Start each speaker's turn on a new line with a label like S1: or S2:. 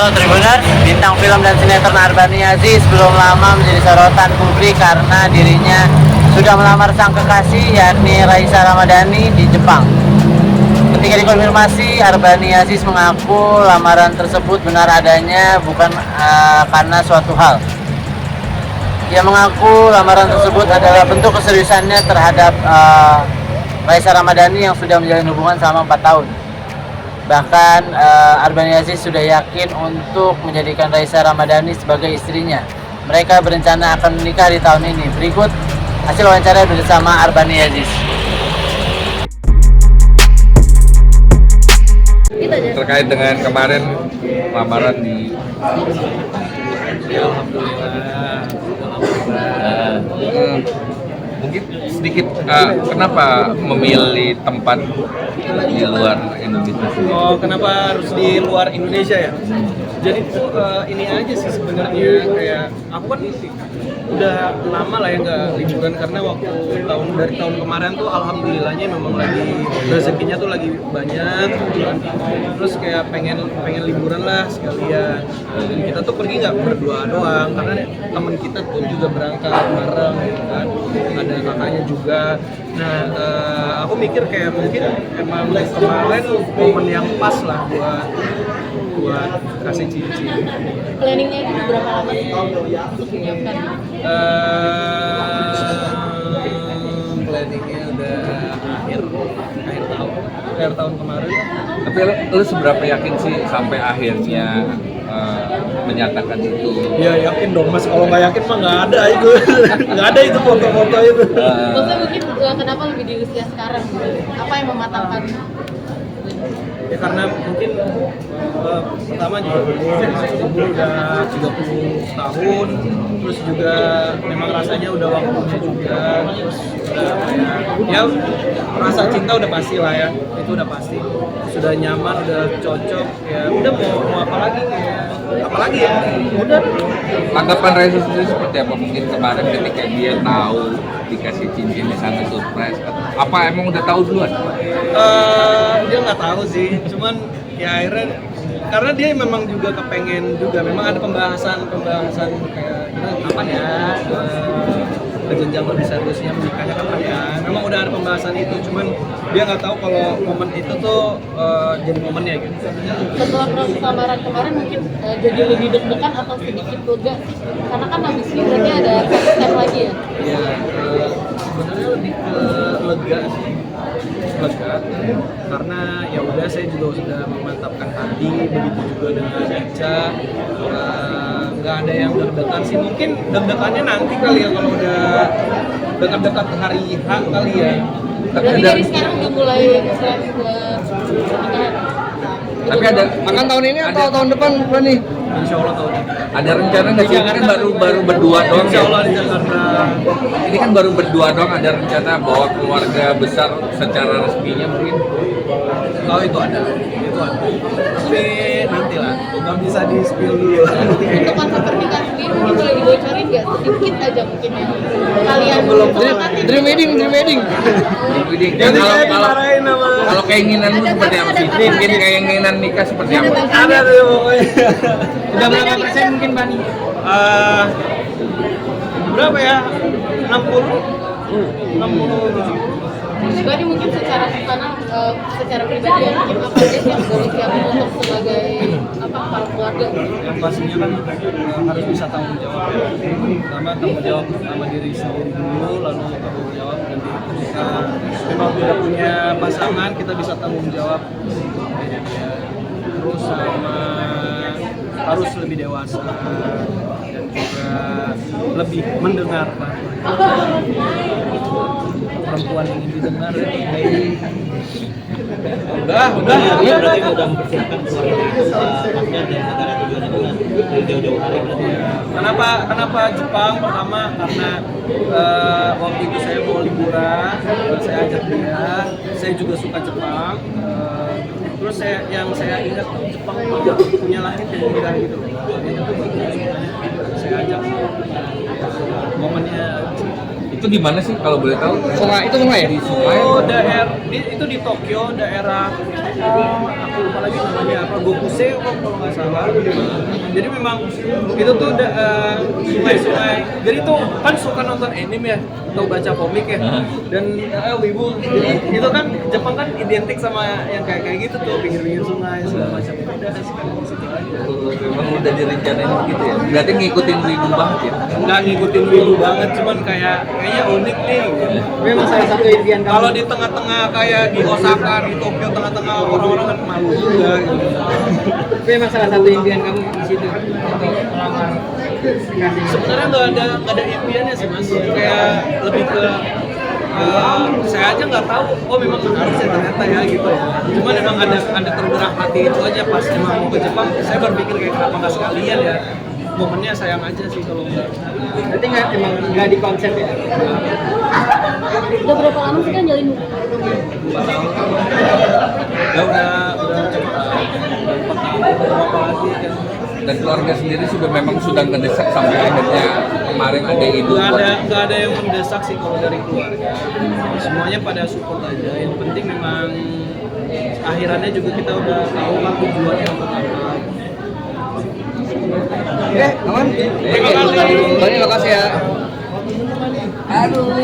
S1: Halo Tribuners, bintang film dan sinetron Arbani Aziz belum lama menjadi sorotan publik karena dirinya sudah melamar sang kekasih yakni Raisa Ramadhani di Jepang. Ketika dikonfirmasi, Arbani Aziz mengaku lamaran tersebut benar adanya bukan karena suatu hal. Ia mengaku lamaran tersebut adalah bentuk keseriusannya terhadap Raisa Ramadhani yang sudah menjalin hubungan selama 4 tahun. Bahkan Arbani Aziz sudah yakin untuk menjadikan Raisa Ramadhani sebagai istrinya. Mereka berencana akan menikah di tahun ini. Berikut hasil wawancara bersama Arbani Aziz.
S2: Terkait dengan kemarin lamaran di mungkin sedikit kenapa memilih tempat di luar Indonesia sendiri?
S3: Oh, kenapa harus di luar Indonesia ya? Jadi tuh ini aja sih sebenarnya, kayak aku kan udah lama lah ya nggak liburan karena waktu dari tahun kemarin tuh alhamdulillahnya memang lagi rezekinya tuh lagi banyak kan. Terus kayak pengen liburan lah sekalian. Dan kita tuh pergi nggak berdua doang karena teman kita tuh juga berangkat bareng gitu kan. Ada kakaknya juga. Nah, aku mikir kayak mungkin emang kemarin momen yang pas lah buat kasih cincin.
S4: Planningnya itu berapa lama sih untuk menyiapkan?
S3: Planningnya udah akhir tahun kemarin.
S2: Tapi lu seberapa yakin sih sampai akhirnya menyatakan itu?
S3: Ya yakin dong mas, kalau nggak yakin mah nggak ada itu, nggak ada itu foto-foto itu.
S4: Maksudnya mungkin kenapa lebih di usia sekarang? Apa yang mematangkan?
S3: Ya karena mungkin pertama juga umur udah 30 tahun, terus juga memang rasanya udah waktunya juga, terus udah kayak ya rasa cinta udah pasti lah ya, itu udah pasti, sudah nyaman, udah cocok, ya udah mau apa lagi ya, udah.
S2: Tanggapan Raisa sendiri seperti apa? Mungkin kemarin ketika dia tahu dikasih cincin di sana surprise, apa emang udah tahu duluan?
S3: Dia nggak tahu sih, cuman ya akhirnya karena dia memang juga kepengen juga, memang ada pembahasan kayak kapan ya ke jenjang lebih seriusnya menikahnya kapan ya, memang udah ada pembahasan itu, cuman dia nggak tahu kalau momen itu tuh jadi momennya gitu.
S4: Setelah proses lamaran kemarin mungkin jadi lebih deg-degan atau sedikit lega sih? Karena kan habis ini berarti ada step lagi ya?
S3: Ya sebenarnya lebih ke lega sih, karena ya udah saya juga sudah memantapkan hati, begitu juga dengan Ica. Nggak ada yang deg-degan sih, mungkin deg-degannya nanti kali ya kalau udah dekat-dekat hari H kali ya.
S4: Berarti dari sekarang udah mulai siap pernikahan?
S2: Tapi akan tahun ini atau tahun depan apa nih?
S3: Insya Allah tahun ini.
S2: Ada rencana nggak sih? Ini kan baru berdua doang
S3: Insya
S2: ya?
S3: Allah di Jakarta.
S2: Ini kan baru berdua doang, ada rencana bawa keluarga besar secara resminya mungkin?
S3: Oh itu ada. Tapi nanti lah, nggak bisa di spill dulu.
S4: Untuk konsep pernikahan sendiri mungkin boleh dibocorin nggak? Sedikit aja mungkin ya. Kalian
S3: Belum.
S4: sepakati.
S2: Dream wedding.
S3: Jadi saya dimarahin sama.
S2: Kalau keinginan lu seperti apa sih? Mungkin keinginan nikah seperti apa?
S3: Ada tuh pokoknya.
S4: Udah berapa persen mungkin Bani?
S3: Berapa ya? 60. 60.
S4: Bani mungkin secara secara pribadi ya mungkin apa aja sih yang boleh siapin untuk sebagai para keluarga?
S3: Yang pastinya kan harus bisa tanggung jawab ya. Pertama tanggung jawab sama diri sendiri dulu, lalu tanggung jawab nanti ketika memang udah punya pasangan kita bisa tanggung jawab diri dia. Terus sama harus lebih dewasa dan juga lebih mendengarkan. Perempuan yang didengar baik. Udah ya, berarti udah mempersiapkan keluarga dan negara tujuannya juga dari jauh-jauh hari berarti. Kenapa Jepang? Pertama karena waktu itu saya mau liburan, saya ajak dia, saya juga suka Jepang. Terus yang saya ingat tuh Jepang punya langit yang indah gitu loh. Itu bagus, saya ajak momennya.
S2: Itu di mana sih kalau boleh tahu?
S3: Sungai itu sungai ya?
S2: Di sungai.
S3: Oh, itu di Tokyo, daerah aku lupa lagi namanya apa, Gokuse kok kalau nggak salah. Jadi memang itu tuh sungai-sungai. Jadi tuh kan suka nonton anime ya, atau baca komik ya, dan wibu. Jadi itu kan Jepang kan identik sama yang kayak gitu tuh, pinggir-pinggir sungai segala macam. Udah sekarang di situ aja.
S2: Memang udah direncanain gitu ya. Berarti ngikutin wibu banget ya.
S3: Nggak ngikutin wibu banget, cuman kayaknya unik nih.
S5: Memang salah satu impian kamu.
S3: Kalau di tengah-tengah kayak di Osaka, di Tokyo, tengah-tengah orang-orang kan malu juga gitu.
S5: Memang salah satu impian kamu di situ untuk melamar kasih.
S3: Sebenarnya nggak ada impiannya sih mas, kayak lebih ke saya aja nggak tahu, oh memang harus ya ternyata ya gitu ya. Cuman memang ada tergerak hati itu aja pas emang mau ke Jepang, saya berpikir kayak kenapa nggak sekalian ya. Momennya sayang aja sih kalau nggak.
S5: Berarti emang nggak di konsep ya?
S4: Udah berapa lama sih kan jalin hubungan?
S3: Ya udah 4 tahun berapa lagi kan.
S2: Dan keluarga sendiri memang sudah mendesak sampai akhirnya kemarin ada ide
S3: Nggak ada yang mendesak sih kalau dari keluarga. Semuanya pada support aja. Yang penting memang akhirannya juga kita udah tahu kan tujuannya untuk apa.
S5: Oke, aman.
S3: Terima kasih.
S5: Terima kasih ya.
S2: Aduh.